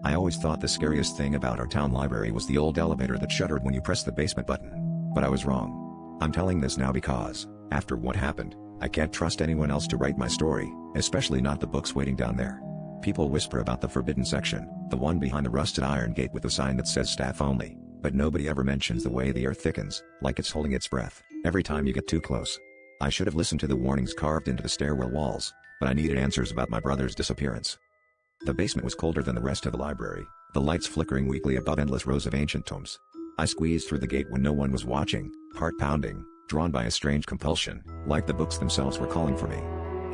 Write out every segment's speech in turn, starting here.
I always thought the scariest thing about our town library was the old elevator that shuttered when you pressed the basement button. But I was wrong. I'm telling this now because, after what happened, I can't trust anyone else to write my story, especially not the books waiting down there. People whisper about the forbidden section, the one behind the rusted iron gate with a sign that says staff only, but nobody ever mentions the way the earth thickens, like it's holding its breath, every time you get too close. I should have listened to the warnings carved into the stairwell walls, but I needed answers about my brother's disappearance. The basement was colder than the rest of the library, the lights flickering weakly above endless rows of ancient tomes. I squeezed through the gate when no one was watching, heart pounding, drawn by a strange compulsion, like the books themselves were calling for me.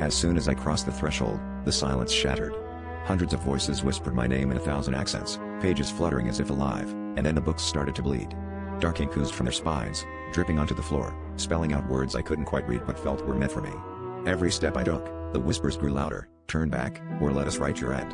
As soon as I crossed the threshold, the silence shattered. Hundreds of voices whispered my name in 1,000 accents, pages fluttering as if alive, and then the books started to bleed. Dark ink oozed from their spines, dripping onto the floor, spelling out words I couldn't quite read but felt were meant for me. Every step I took, the whispers grew louder, "Turn back, or let us write your end."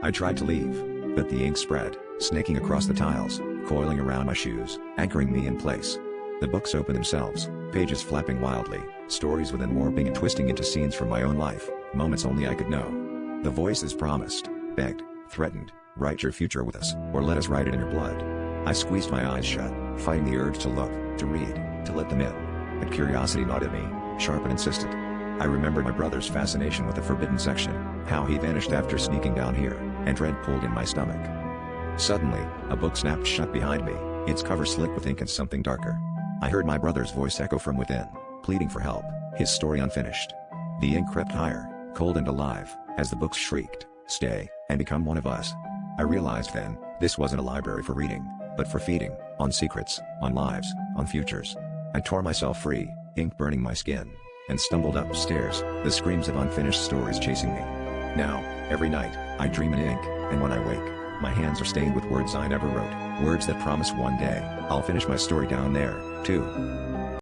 I tried to leave, but the ink spread, snaking across the tiles, coiling around my shoes, anchoring me in place. The books opened themselves, pages flapping wildly, stories within warping and twisting into scenes from my own life, moments only I could know. The voices promised, begged, threatened, "Write your future with us, or let us write it in your blood." I squeezed my eyes shut, fighting the urge to look, to read, to let them in. But curiosity gnawed at me, sharp and insistent. I remembered my brother's fascination with the forbidden section, how he vanished after sneaking down here, and dread pulled in my stomach. Suddenly, a book snapped shut behind me, its cover slick with ink and something darker. I heard my brother's voice echo from within, pleading for help, his story unfinished. The ink crept higher, cold and alive, as the books shrieked, "Stay, and become one of us." I realized then, this wasn't a library for reading, but for feeding, on secrets, on lives, on futures. I tore myself free, ink burning my skin, and stumbled upstairs, the screams of unfinished stories chasing me. Now, every night, I dream in ink, and when I wake, my hands are stained with words I never wrote, words that promise one day, I'll finish my story down there, too.